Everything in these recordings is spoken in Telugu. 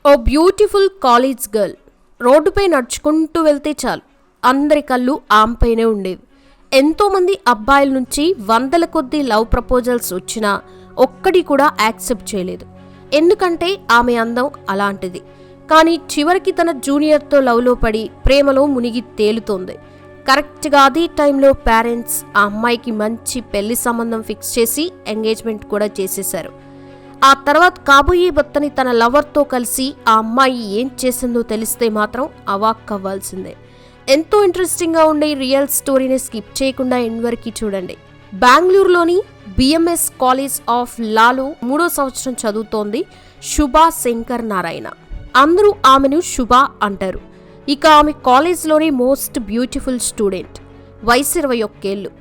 ఓ బ్యూటిఫుల్ కాలేజ్ గర్ల్ రోడ్డుపై నడుచుకుంటూ వెళ్తే చాలు అందరి కళ్ళు ఆమెపైనే ఉండేవి. ఎంతోమంది అబ్బాయిల నుంచి వందల కొద్దీ లవ్ ప్రపోజల్స్ వచ్చినా ఒక్కడి కూడా యాక్సెప్ట్ చేయలేదు. ఎందుకంటే ఆమె అందం అలాంటిది. కానీ చివరికి తన జూనియర్తో లవ్లో పడి ప్రేమలో మునిగి తేలుతోంది. కరెక్ట్గా అదే టైంలో పేరెంట్స్ ఆ అమ్మాయికి మంచి పెళ్లి సంబంధం ఫిక్స్ చేసి ఎంగేజ్మెంట్ కూడా చేసేశారు. ఆ తర్వాత కాబోయే భర్తని తన లవర్తో కలిసి ఆ అమ్మాయి ఏం చేసిందో తెలిస్తే మాత్రం అవాక్కవ్వాల్సిందే. ఎంతో ఇంట్రెస్టింగ్గా ఉండే రియల్ స్టోరీని స్కిప్ చేయకుండా ఎండ్ వరకు చూడండి. బెంగళూరులోని బిఎంఎస్ కాలేజ్ ఆఫ్ లాలో 3వ సంవత్సరం చదువుతోంది శుభా శంకర్ నారాయణ. అందరూ ఆమెను శుభ అంటారు. ఇక ఆమె కాలేజ్లోనే మోస్ట్ బ్యూటిఫుల్ స్టూడెంట్. వయసు 21 ఏళ్ళు.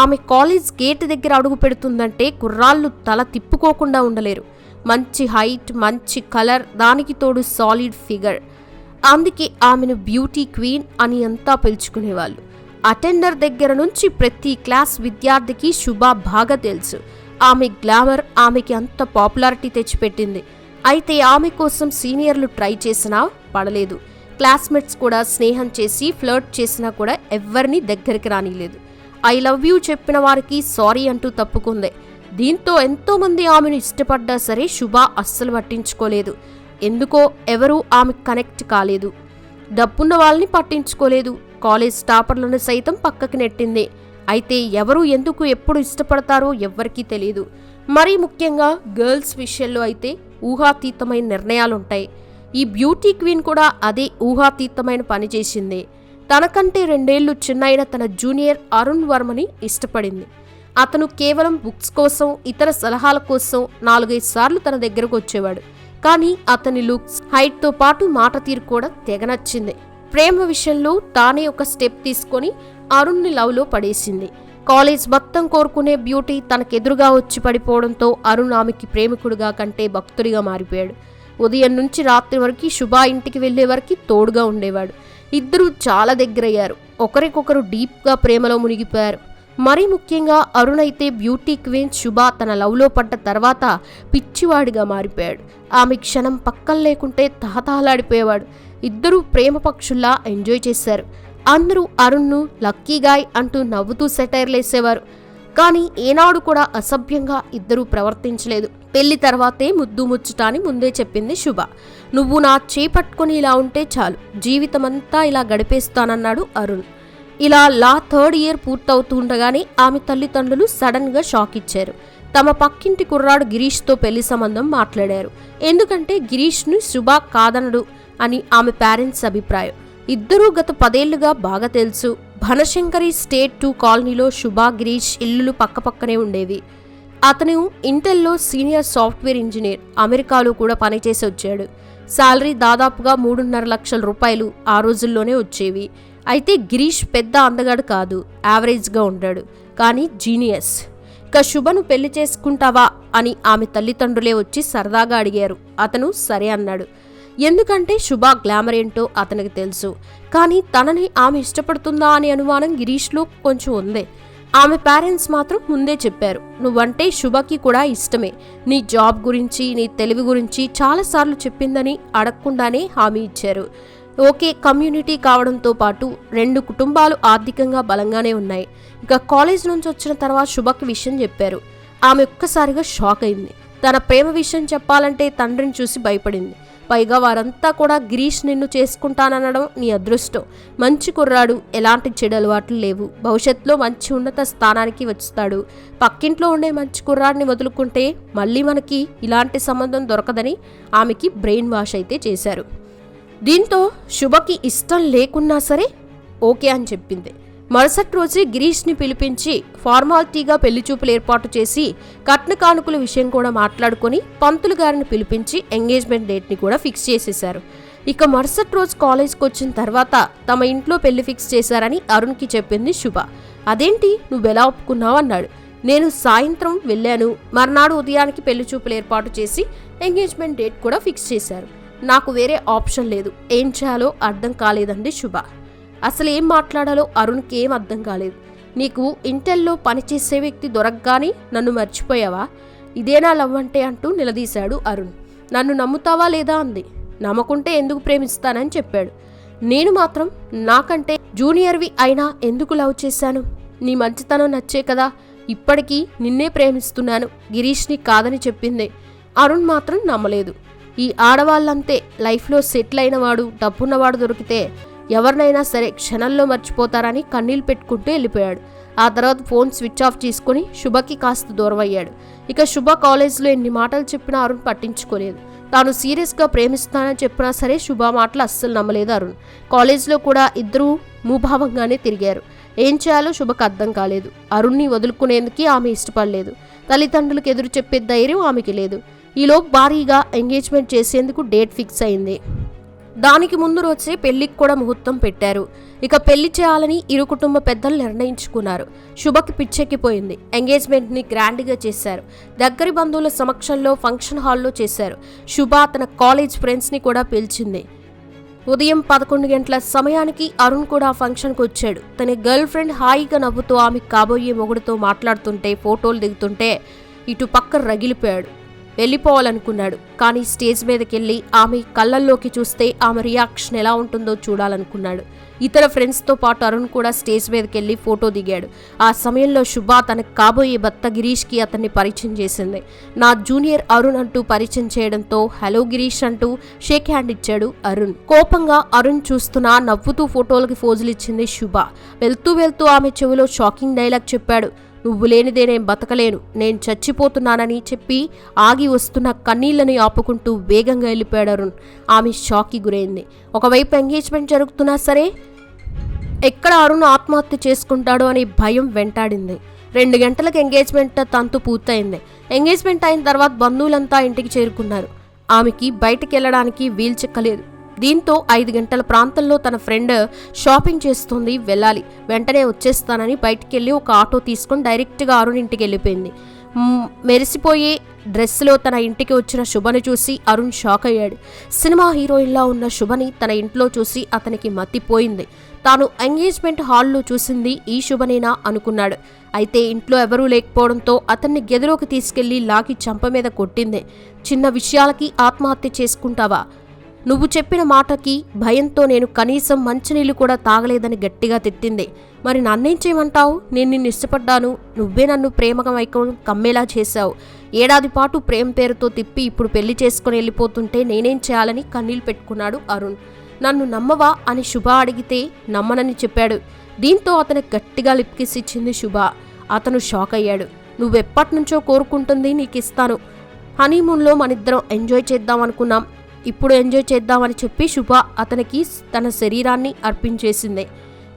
ఆమె కాలేజ్ గేట్ దగ్గర అడుగు పెడుతుందంటే కుర్రాళ్ళు తల తిప్పుకోకుండా ఉండలేరు. మంచి హైట్, మంచి కలర్, దానికి తోడు సాలిడ్ ఫిగర్. అందుకే ఆమెను బ్యూటీ క్వీన్ అని అంతా పిలుచుకునేవాళ్ళు. అటెండర్ దగ్గర నుంచి ప్రతి క్లాస్ విద్యార్థికి శుభ బాగా తెలుసు. ఆమె గ్లామర్ ఆమెకి అంత పాపులారిటీ తెచ్చిపెట్టింది. అయితే ఆమె కోసం సీనియర్లు ట్రై చేసినా పడలేదు. క్లాస్మేట్స్ కూడా స్నేహం చేసి ఫ్లర్ట్ చేసినా కూడా ఎవ్వరినీ దగ్గరికి రానిలేదు. ఐ లవ్ యూ చెప్పిన వారికి సారీ అంటూ తప్పుకుంది. దీంతో ఎంతోమంది ఆమెను ఇష్టపడ్డా సరే శుభ అస్సలు పట్టించుకోలేదు. ఎందుకో ఎవరూ ఆమె కనెక్ట్ కాలేదు. డబ్బున్న వాళ్ళని పట్టించుకోలేదు. కాలేజ్ టాపర్లను సైతం పక్కకి నెట్టింది. అయితే ఎవరు ఎందుకు ఎప్పుడు ఇష్టపడతారో ఎవ్వరికీ తెలియదు. మరీ ముఖ్యంగా గర్ల్స్ విషయంలో అయితే ఊహాతీతమైన నిర్ణయాలుంటాయి. ఈ బ్యూటీ క్వీన్ కూడా అదే ఊహాతీతమైన పని చేసింది. తనకంటే 2 ఏళ్లు చిన్నైన తన జూనియర్ అరుణ్ వర్మని ఇష్టపడింది. అతను కేవలం బుక్స్ కోసం, ఇతర సలహాల కోసం 4-5 సార్లు తన దగ్గరకు వచ్చేవాడు. కానీ అతని లుక్స్, హైట్తో పాటు మాట తీరు కూడా తెగ నచ్చింది. ప్రేమ విషయంలో తానే ఒక స్టెప్ తీసుకొని అరుణ్ని లవ్లో పడేసింది. కాలేజ్ మొత్తం కోరుకునే బ్యూటీ తనకెదురుగా వచ్చి పడిపోవడంతో అరుణ్ ఆమెకి ప్రేమికుడిగా కంటే భక్తుడిగా మారిపోయాడు. ఉదయం నుంచి రాత్రి వరకు శుభ ఇంటికి వెళ్లే వరకు తోడుగా ఉండేవాడు. ఇద్దరూ చాలా దగ్గరయ్యారు. ఒకరికొకరు డీప్గా ప్రేమలో మునిగిపోయారు. మరీ ముఖ్యంగా అరుణ్ అయితే బ్యూటీ క్వీన్ శుభ తన లవ్లో పడ్డ తర్వాత పిచ్చివాడిగా మారిపోయాడు. ఆమె క్షణం పక్కన లేకుంటే తహతహలాడిపోయేవాడు. ఇద్దరూ ప్రేమ పక్షుల్లా ఎంజాయ్ చేశారు. అందరూ అరుణ్ను లక్కీ గాయ్ అంటూ నవ్వుతూ సెటైర్లేసేవారు. కానీ ఏనాడు కూడా అసభ్యంగా ఇద్దరూ ప్రవర్తించలేదు. పెళ్లి తర్వాతే ముద్దు ముచ్చటాని ముందే చెప్పింది శుభ. నువ్వు నా చేపట్టుకుని ఇలా ఉంటే చాలు, జీవితమంతా ఇలా గడిపేస్తానన్నాడు అరుణ్. ఇలా లా 3rd ఇయర్ పూర్తవుతుండగానే ఆమె తల్లిదండ్రులు సడన్ గా షాక్ ఇచ్చారు. తమ పక్కింటి కుర్రాడు గిరీష్తో పెళ్లి సంబంధం మాట్లాడారు. ఎందుకంటే గిరీష్ను శుభ కాదనడు అని ఆమె పేరెంట్స్ అభిప్రాయం. ఇద్దరూ గత 10 ఏళ్లుగా బాగా తెలుసు. భనశంకరి స్టేట్ 2 కాలనీలో శుభ, గిరీష్ ఇల్లులు పక్కపక్కనే ఉండేవి. అతను ఇంటెల్లో సీనియర్ సాఫ్ట్వేర్ ఇంజనీర్. అమెరికాలో కూడా పనిచేసి వచ్చాడు. శాలరీ దాదాపుగా 3.5 లక్షల రూపాయలు ఆ రోజుల్లోనే వచ్చేవి. అయితే గిరీష్ పెద్ద అందగాడు కాదు, యావరేజ్గా ఉంటాడు. కానీ జీనియస్. ఇక శుభను పెళ్లి చేసుకుంటావా అని ఆమె తల్లిదండ్రులే వచ్చి సరదాగా అడిగారు. అతను సరే అన్నాడు. ఎందుకంటే శుభ గ్లామర్ ఏంటో అతనికి తెలుసు. కానీ తనని ఆమె ఇష్టపడుతుందా అనే అనుమానం గిరీష్లో కొంచెం ఉంది. ఆమె పేరెంట్స్ మాత్రం ముందే చెప్పారు, నువ్వంటే శుభకి కూడా ఇష్టమే. నీ జాబ్ గురించి, నీ తెలివి గురించి చాలాసార్లు చెప్పిందని అడగకుండానే హామీ ఇచ్చారు. ఓకే కమ్యూనిటీ కావడంతో పాటు 2 కుటుంబాలు ఆర్థికంగా బలంగానే ఉన్నాయి. ఇక కాలేజ్ నుంచి వచ్చిన తర్వాత శుభకి విషయం చెప్పారు. ఆమె ఒక్కసారిగా షాక్ అయింది. తన ప్రేమ విషయం చెప్పాలంటే తండ్రిని చూసి భయపడింది. పైగా వారంతా కూడా గిరీష్ నిన్ను చేసుకుంటాననడం నీ అదృష్టం. మంచి కుర్రాడు, ఎలాంటి చెడు అలవాట్లు లేవు, భవిష్యత్తులో మంచి ఉన్నత స్థానానికి వస్తాడు. పక్కింట్లో ఉండే మంచి కుర్రాడిని వదులుకుంటే మళ్ళీ మనకి ఇలాంటి సంబంధం దొరకదని ఆమెకి బ్రెయిన్ వాష్ అయితే చేశారు. దీంతో శుభకి ఇష్టం లేకున్నా సరే ఓకే అని చెప్పింది. మరుసటి రోజే గిరీష్ని పిలిపించి ఫార్మాలిటీగా పెళ్లిచూపులు ఏర్పాటు చేసి కట్న కానుకల విషయం కూడా మాట్లాడుకొని పంతులు గారిని పిలిపించి ఎంగేజ్మెంట్ డేట్ని కూడా ఫిక్స్ చేసేశారు. ఇక మరుసటి రోజు కాలేజ్కి వచ్చిన తర్వాత తమ ఇంట్లో పెళ్లి ఫిక్స్ చేశారని అరుణ్కి చెప్పింది శుభ. అదేంటి నువ్వెలా ఒప్పుకున్నావు అన్నాడు. నేను సాయంత్రం వెళ్ళాను. మర్నాడు ఉదయానికి పెళ్లిచూపులు ఏర్పాటు చేసి ఎంగేజ్మెంట్ డేట్ కూడా ఫిక్స్ చేశారు. నాకు వేరే ఆప్షన్ లేదు. ఏం చేయాలో అర్థం కాలేదండి శుభ. అసలు ఏం మాట్లాడాలో అరుణ్కి ఏం అర్థం కాలేదు. నీకు ఇంటెల్లో పనిచేసే వ్యక్తి దొరకగానే నన్ను మర్చిపోయావా? ఇదేనా లవ్ అంటే అంటూ నిలదీశాడు అరుణ్. నన్ను నమ్ముతావా లేదా అంది. నమ్మకుంటే ఎందుకు ప్రేమిస్తానని చెప్పాడు. నేను మాత్రం నాకంటే జూనియర్వి అయినా ఎందుకు లవ్ చేశాను? నీ మంచితనం నచ్చే కదా ఇప్పటికీ నిన్నే ప్రేమిస్తున్నాను, గిరీష్ని కాదని చెప్పింది. అరుణ్ మాత్రం నమ్మలేదు. ఈ ఆడవాళ్ళంతే, లైఫ్లో సెటిల్ అయినవాడు, డబ్బున్నవాడు దొరికితే ఎవరినైనా సరే క్షణంలో మర్చిపోతారని కన్నీళ్ళు పెట్టుకుంటూ వెళ్ళిపోయాడు. ఆ తర్వాత ఫోన్ స్విచ్ ఆఫ్ చేసుకుని శుభకి కాస్త దూరం అయ్యాడు. ఇక శుభ కాలేజ్లో ఎన్ని మాటలు చెప్పినా అరుణ్ పట్టించుకోలేదు. తాను సీరియస్గా ప్రేమిస్తానని చెప్పినా సరే శుభ మాటలు అస్సలు నమ్మలేదు అరుణ్. కాలేజ్లో కూడా ఇద్దరూ మూభావంగానే తిరిగారు. ఏం చేయాలో శుభకు అర్థం కాలేదు. అరుణ్ని వదులుకునేందుకు ఆమె ఇష్టపడలేదు. తల్లిదండ్రులకు ఎదురు చెప్పే ధైర్యం ఆమెకి లేదు. ఈలోపు భారీగా ఎంగేజ్మెంట్ చేసేందుకు డేట్ ఫిక్స్ అయింది. దానికి ముందు రోజే పెళ్లికి కూడా ముహూర్తం పెట్టారు. ఇక పెళ్లి చేయాలని ఇరు కుటుంబ పెద్దలు నిర్ణయించుకున్నారు. శుభకి పిచ్చెక్కిపోయింది. ఎంగేజ్మెంట్ని గ్రాండ్గా చేశారు. దగ్గరి బంధువుల సమక్షంలో ఫంక్షన్ హాల్లో చేశారు. శుభ తన కాలేజ్ ఫ్రెండ్స్ని కూడా పిలిచింది. ఉదయం 11 గంటల సమయానికి అరుణ్ కూడా ఫంక్షన్కి వచ్చాడు. తన గర్ల్ ఫ్రెండ్ హాయిగా నవ్వుతూ ఆమె కాబోయే మొగుడుతో మాట్లాడుతుంటే ఫోటోలు దిగుతుంటే ఇటు పక్క రగిలిపోయాడు. వెళ్ళిపోవాలనుకున్నాడు. కానీ స్టేజ్ మీదకెళ్ళి ఆమె కళ్ళల్లోకి చూస్తే ఆమె రియాక్షన్ ఎలా ఉంటుందో చూడాలనుకున్నాడు. ఇతర ఫ్రెండ్స్తో పాటు అరుణ్ కూడా స్టేజ్ మీదకెళ్ళి ఫోటో దిగాడు. ఆ సమయంలో శుభ తనకు కాబోయే భర్త గిరీష్కి అతన్ని పరిచయం చేసింది. నా జూనియర్ అరుణ్ అంటూ పరిచయం చేయడంతో హలో గిరీష్ అంటూ షేక్ హ్యాండ్ ఇచ్చాడు అరుణ్. కోపంగా అరుణ్ చూస్తున్నా నవ్వుతూ ఫోటోలకి ఫోజులు ఇచ్చింది శుభ. వెళ్తూ వెళ్తూ ఆమె చెవిలో షాకింగ్ డైలాగ్ చెప్పాడు. నువ్వు లేనిదే నేను బతకలేను, నేను చచ్చిపోతున్నానని చెప్పి ఆగి వస్తున్న కన్నీళ్లని ఆపుకుంటూ వేగంగా వెళ్ళిపోయాడు అరుణ్. ఆమె షాక్కి గురైంది. ఒకవైపు ఎంగేజ్మెంట్ జరుగుతున్నా సరే ఎక్కడ అరుణ్ ఆత్మహత్య చేసుకుంటాడో అనే భయం వెంటాడింది. 2 గంటలకు ఎంగేజ్మెంట్ తంతు పూర్తయింది. ఎంగేజ్మెంట్ అయిన తర్వాత బంధువులంతా ఇంటికి చేరుకున్నారు. ఆమెకి బయటికి వెళ్ళడానికి వీలు చిక్కలేదు. దీంతో 5 గంటల ప్రాంతంలో తన ఫ్రెండ్ షాపింగ్ చేస్తుంది, వెళ్ళాలి, వెంటనే వచ్చేస్తానని బయటికెళ్ళి ఒక ఆటో తీసుకొని డైరెక్ట్గా అరుణ్ ఇంటికి వెళ్ళిపోయింది. మెరిసిపోయే డ్రెస్లో తన ఇంటికి వచ్చిన శుభని చూసి అరుణ్ షాక్ అయ్యాడు. సినిమా హీరోయిన్లా ఉన్న శుభని తన ఇంట్లో చూసి అతనికి మతిపోయింది. తాను ఎంగేజ్మెంట్ హాల్లో చూసింది ఈ శుభనేనా అనుకున్నాడు. అయితే ఇంట్లో ఎవరూ లేకపోవడంతో అతన్ని గదిలోకి తీసుకెళ్లి లాగి చంప మీద కొట్టింది. చిన్న విషయాలకి ఆత్మహత్య చేసుకుంటావా? నువ్వు చెప్పిన మాటకి భయంతో నేను కనీసం మంచినీళ్ళు కూడా తాగలేదని గట్టిగా తిట్టింది. మరి నన్నేం చేయమంటావు? నేను నిన్ను ఇష్టపడ్డాను, నువ్వే నన్ను ప్రేమకం కమ్మేలా చేశావు. ఏడాది పాటు ప్రేమ పేరుతో తిప్పి ఇప్పుడు పెళ్లి చేసుకుని వెళ్ళిపోతుంటే నేనేం చేయాలని కన్నీళ్లు పెట్టుకున్నాడు అరుణ్. నన్ను నమ్మవా అని శుభ అడిగితే నమ్మనని చెప్పాడు. దీంతో అతనికి గట్టిగా లిప్ కిస్ ఇచ్చింది శుభ. అతను షాక్ అయ్యాడు. నువ్వెప్పటినుంచో కోరుకుంటుంది నీకు ఇస్తాను. హనీమూన్లో మనిద్దరం ఎంజాయ్ చేద్దాం అనుకున్నాం, ఇప్పుడు ఎంజాయ్ చేద్దామని చెప్పి శుభ అతనికి తన శరీరాన్ని అర్పించేసింది.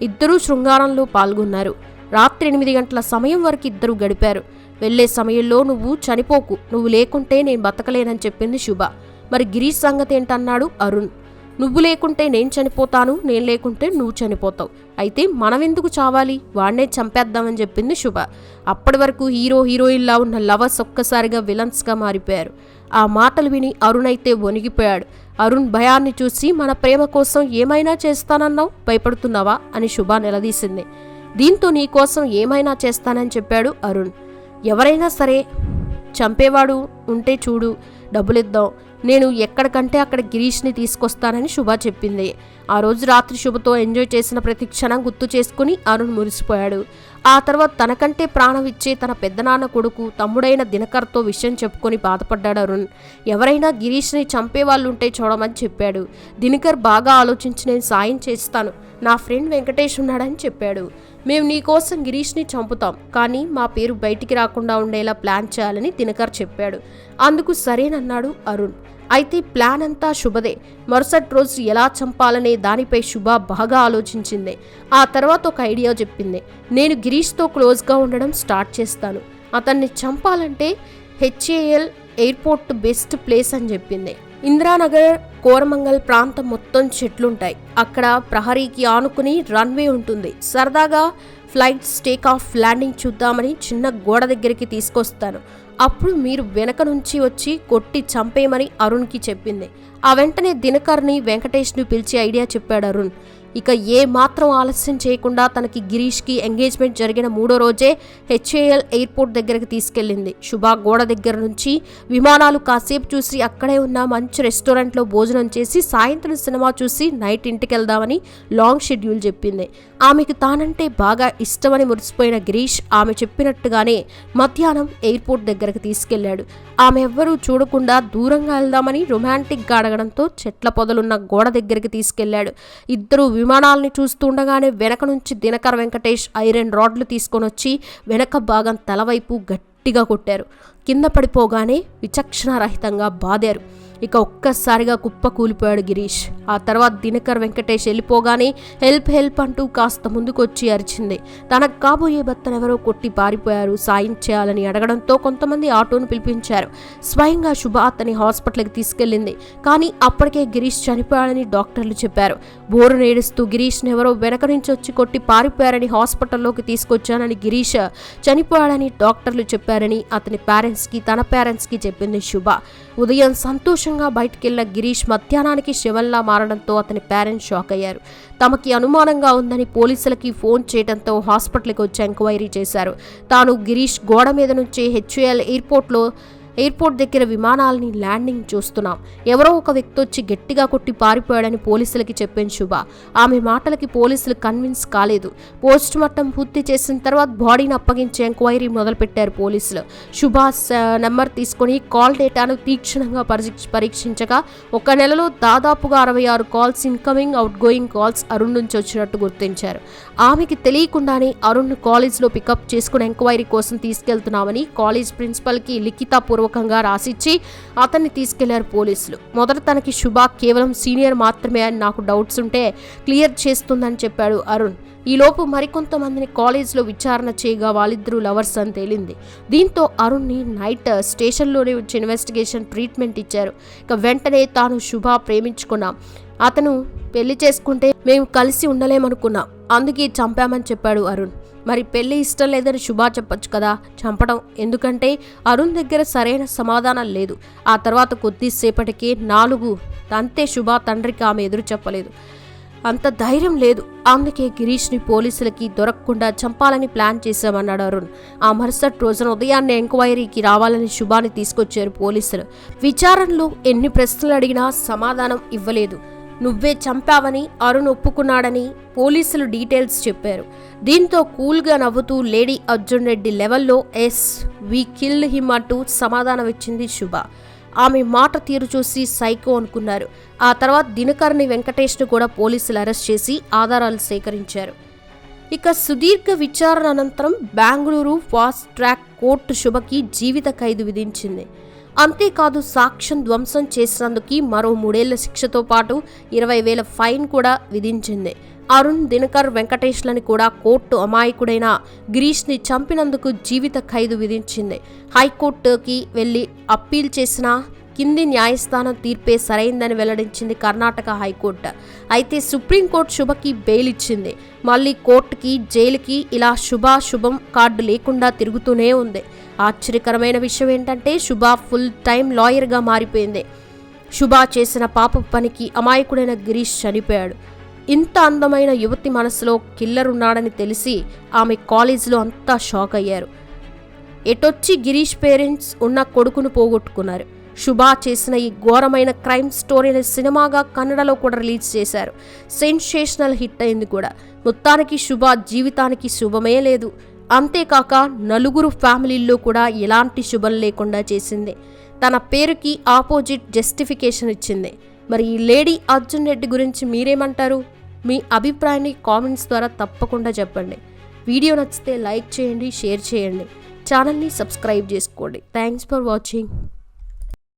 ఇద్దరూ శృంగారంలో పాల్గొన్నారు. రాత్రి 8 గంటల సమయం వరకు ఇద్దరు గడిపారు. వెళ్లే సమయంలో నువ్వు చనిపోకు, నువ్వు లేకుంటే నేను బతకలేనని చెప్పింది శుభ. మరి గిరీష్ సంగతి ఏంటన్నాడు అరుణ్. నువ్వు లేకుంటే నేను చనిపోతాను, నేను లేకుంటే నువ్వు చనిపోతావు. అయితే మనం ఎందుకు చావాలి, వాడినే చంపేద్దామని చెప్పింది శుభ. అప్పటి వరకు హీరో హీరోయిన్లా ఉన్న లవర్స్ ఒక్కసారిగా విలన్స్గా మారిపోయారు. ఆ మాటలు విని అరుణ్ అయితే వణిగిపోయాడు. అరుణ్ భయాన్ని చూసి మన ప్రేమ కోసం ఏమైనా చేస్తానన్నావు, భయపడుతున్నావా అని శుభ నిలదీసింది. దీంతో నీ కోసం ఏమైనా చేస్తానని చెప్పాడు అరుణ్. ఎవరైనా సరే చంపేవాడు ఉంటే చూడు, డబ్బులిద్దాం, నేను ఎక్కడికంటే అక్కడ గిరీష్ని తీసుకొస్తానని శుభ చెప్పింది. ఆ రోజు రాత్రి శుభతో ఎంజాయ్ చేసిన ప్రతి క్షణం గుర్తు చేసుకుని అరుణ్ మురిసిపోయాడు. ఆ తర్వాత తనకంటే ప్రాణం ఇచ్చే తన పెద్దనాన్న కొడుకు తమ్ముడైన దినకర్తో విషయం చెప్పుకొని బాధపడ్డాడు అరుణ్. ఎవరైనా గిరీష్ని చంపేవాళ్ళు ఉంటే చూడమని చెప్పాడు. దినకర్ బాగా ఆలోచించి నేను సాయం చేస్తాను, నా ఫ్రెండ్ వెంకటేష్ ఉన్నాడని చెప్పాడు. మేము నీకోసం గిరీష్ని చంపుతాం, కానీ మా పేరు బయటికి రాకుండా ఉండేలా ప్లాన్ చేయాలని దినకర్ చెప్పాడు. అందుకు సరేనన్నాడు అరుణ్. అయితే ప్లాన్ అంతా శుభదే. మరుసటి రోజు ఎలా చంపాలనే దానిపై శుభ బాగా ఆలోచించింది. ఆ తర్వాత ఒక ఐడియా చెప్పింది. నేను గిరీష్తో క్లోజ్గా ఉండడం స్టార్ట్ చేస్తాను, అతన్ని చంపాలంటే హెచ్ఏఎల్ ఎయిర్పోర్ట్ బెస్ట్ ప్లేస్ అని చెప్పింది. ఇందిరానగర్ కోరమంగల్ ప్రాంతం మొత్తం చెట్లుంటాయి. అక్కడ ప్రహరీకి ఆనుకుని రన్వే ఉంటుంది. సరదాగా ఫ్లైట్స్ టేక్ ఆఫ్ ల్యాండింగ్ చూద్దామని చిన్న గోడ దగ్గరికి తీసుకొస్తాను. అప్పుడు మీరు వెనక నుంచి వచ్చి కొట్టి చంపేయమని అరుణ్కి చెప్పింది. ఆ వెంటనే దినకర్ని వెంకటేష్ని పిలిచి ఐడియా చెప్పాడు అరుణ్. ఇక ఏ మాత్రం ఆలస్యం చేయకుండా తనకి గిరీష్కి ఎంగేజ్మెంట్ జరిగిన 3వ రోజే హెచ్ఏఎల్ ఎయిర్పోర్ట్ దగ్గరికి తీసుకెళ్లింది. శుభ గోడ దగ్గర నుంచి విమానాలు కాసేపు చూసి అక్కడే ఉన్న మంచి రెస్టారెంట్లో భోజనం చేసి సాయంత్రం సినిమా చూసి నైట్ ఇంటికి వెళ్దామని లాంగ్ షెడ్యూల్ చెప్పింది. ఆమెకు తానంటే బాగా ఇష్టమని మురిసిపోయిన గిరీష్ ఆమె చెప్పినట్టుగానే మధ్యాహ్నం ఎయిర్పోర్ట్ దగ్గరకు తీసుకెళ్లాడు. ఆమె ఎవ్వరూ చూడకుండా దూరంగా వెళ్దామని రొమాంటిక్గా అడగడంతో చెట్ల పొదలున్న గోడ దగ్గరికి తీసుకెళ్లాడు. ఇద్దరు విమానాలని చూస్తుండగానే వెనక నుంచి దినకర్ వెంకటేష్ ఐరన్ రాడ్లు తీసుకొని వచ్చి వెనక భాగం తలవైపు గట్టిగా కొట్టారు. కింద పడిపోగానే విచక్షణారహితంగా బాదారు. ఇక ఒక్కసారిగా కుప్ప కూలిపోయాడు గిరీష్. ఆ తర్వాత దినకర్ వెంకటేష్ వెళ్ళిపోగానే హెల్ప్ హెల్ప్ అంటూ కాస్త ముందుకొచ్చి అరిచింది. తనకు కాబోయే భర్తనెవరో కొట్టి పారిపోయారు. సాయం చేయాలని అడగడంతో కొంతమంది ఆటోను పిలిపించారు. స్వయంగా శుభ అతని హాస్పిటల్కి తీసుకెళ్లింది. కానీ అప్పటికే గిరీష్ చనిపోయాడని డాక్టర్లు చెప్పారు. బోరు నేడుస్తూ గిరీష్ని ఎవరో వెనక నుంచి వచ్చి కొట్టి పారిపోయారని హాస్పిటల్లోకి తీసుకొచ్చానని గిరీష్ చనిపోయాడని డాక్టర్లు చెప్పారని అతని పేరెంట్స్కి తన పేరెంట్స్కి చెప్పింది శుభ. ఉదయం సంతోషంగా బయటికెళ్లిన గిరీష్ మధ్యాహ్నానికి శవంలా మారడంతో అతని పేరెంట్స్ షాక్ అయ్యారు. తమకి అనుమానంగా ఉందని పోలీసులకి ఫోన్ చేయడంతో హాస్పిటల్కి వచ్చి ఎంక్వైరీ చేశారు. తాను గిరీష్ గోడ మీద నుంచి హెచ్ఏఎల్ ఎయిర్పోర్ట్ దగ్గర విమానాలని ల్యాండింగ్ చూస్తున్నాం. ఎవరో ఒక వ్యక్తి వచ్చి గట్టిగా కొట్టి పారిపోయాడని పోలీసులకి చెప్పిన శుభ. ఆమె మాటలకి పోలీసులు కన్విన్స్ కాలేదు. పోస్ట్ మార్టం పూర్తి చేసిన తర్వాత బాడీని అప్పగించి ఎంక్వైరీ మొదలుపెట్టారు పోలీసులు. శుభ నెంబర్ తీసుకుని కాల్ డేటాను తీక్షణంగా పరీక్షించగా ఒక నెలలో దాదాపుగా 66 calls incoming out going calls Arun నుంచి వచ్చినట్టు గుర్తించారు. ఆమెకి తెలియకుండానే అరుణ్ను కాలేజ్లో పికప్ చేసుకుని ఎంక్వైరీ కోసం తీసుకెళ్తున్నామని కాలేజ్ ప్రిన్సిపల్కి లిఖితపూర్వకంగా రాసిచ్చి అతన్ని తీసుకెళ్లారు పోలీసులు. మొదట తనకి శుభ కేవలం సీనియర్ మాత్రమే అని నాకు డౌట్స్ ఉంటే క్లియర్ చేస్తుందని చెప్పాడు అరుణ్. ఈలోపు మరికొంతమందిని కాలేజ్లో విచారణ చేయగా వాళ్ళిద్దరూ లవర్స్ అని తేలింది. దీంతో అరుణ్ని నైట్ స్టేషన్లోనే వచ్చి ఇన్వెస్టిగేషన్ ట్రీట్మెంట్ ఇచ్చారు. ఇక వెంటనే తాను శుభ ప్రేమించుకున్నాం, అతను పెళ్లి చేసుకుంటే మేము కలిసి ఉండలేమనుకున్నాం, అందుకే చంపామని చెప్పాడు అరుణ్. మరి పెళ్లి ఇష్టం లేదని శుభ చెప్పొచ్చు కదా, చంపడం ఎందుకంటే అరుణ్ దగ్గర సరైన సమాధానం లేదు. ఆ తర్వాత కొద్దిసేపటికే 4 అంతే శుభ తండ్రికి ఆమె ఎదురు చెప్పలేదు. అంత ధైర్యం లేదు, అందుకే గిరీష్ని పోలీసులకి దొరకకుండా చంపాలని ప్లాన్ చేశామన్నాడు అరుణ్. ఆ మరుసటి రోజున ఉదయాన్నే ఎంక్వైరీకి రావాలని శుభాని తీసుకొచ్చారు పోలీసులు. విచారణలో ఎన్ని ప్రశ్నలు అడిగినా సమాధానం ఇవ్వలేదు. నువ్వే చంపావని అరుణ్ ఒప్పుకున్నాడని పోలీసులు డీటెయిల్స్ చెప్పారు. దీంతో కూల్గా నవ్వుతూ లేడీ అర్జున్ రెడ్డి లెవెల్లో ఎస్ వీ కిల్డ్ హిమ్ అంటూ సమాధానం ఇచ్చింది శుభ. ఆమె మాట తీరు చూసి సైకో అనుకున్నారు. ఆ తర్వాత దినకర్ని వెంకటేష్ను కూడా పోలీసులు అరెస్ట్ చేసి ఆధారాలు సేకరించారు. ఇక సుదీర్ఘ విచారణ అనంతరం బెంగళూరు ఫాస్ట్ ట్రాక్ కోర్టు శుభకి జీవిత ఖైదు విధించింది. అంతేకాదు సాక్ష్యం ధ్వంసం చేసినందుకు మరో 3 ఏళ్ల శిక్షతో పాటు 20,000 ఫైన్ కూడా విధించింది. అరుణ్, దినకర్, వెంకటేష్లని కూడా కోర్టు అమాయకుడైన గిరీష్ని చంపినందుకు జీవిత ఖైదు విధించింది. హైకోర్టుకి వెళ్లి అప్పీల్ చేసిన కింది న్యాయస్థానం తీర్పే సరైందని వెల్లడించింది కర్ణాటక హైకోర్టు. అయితే సుప్రీంకోర్టు శుభకి బెయిల్ ఇచ్చింది. మళ్ళీ కోర్టుకి జైలుకి ఇలా శుభం కార్డు లేకుండా తిరుగుతూనే ఉంది. ఆశ్చర్యకరమైన విషయం ఏంటంటే శుభ ఫుల్ టైం లాయర్గా మారిపోయింది. శుభ చేసిన పాప పనికి అమాయకుడైన గిరీష్ చనిపోయాడు. ఇంత అందమైన యువతి మనసులో కిల్లర్ ఉన్నాడని తెలిసి ఆమె కాలేజీలో అంతా షాక్ అయ్యారు. ఎటొచ్చి గిరీష్ పేరెంట్స్ ఉన్న కొడుకును పోగొట్టుకున్నారు. శుభ చేసిన ఈ ఘోరమైన క్రైమ్ స్టోరీని సినిమాగా కన్నడలో కూడా రిలీజ్ చేశారు. సెన్సేషనల్ హిట్ అయింది కూడా. మొత్తానికి శుభ జీవితానికి శుభమే లేదు. అంతేకాక 4 ఫ్యామిలీల్లో కూడా ఎలాంటి శుభం లేకుండా చేసింది. తన పేరుకి ఆపోజిట్ జస్టిఫికేషన్ ఇచ్చింది. మరి ఈ లేడీ అర్జున్ రెడ్డి గురించి మీరేమంటారు? మీ అభిప్రాయాన్ని కామెంట్స్ ద్వారా తప్పకుండా చెప్పండి. వీడియో నచ్చితే లైక్ చేయండి, షేర్ చేయండి, ఛానల్ని సబ్స్క్రైబ్ చేసుకోండి. Thanks for watching.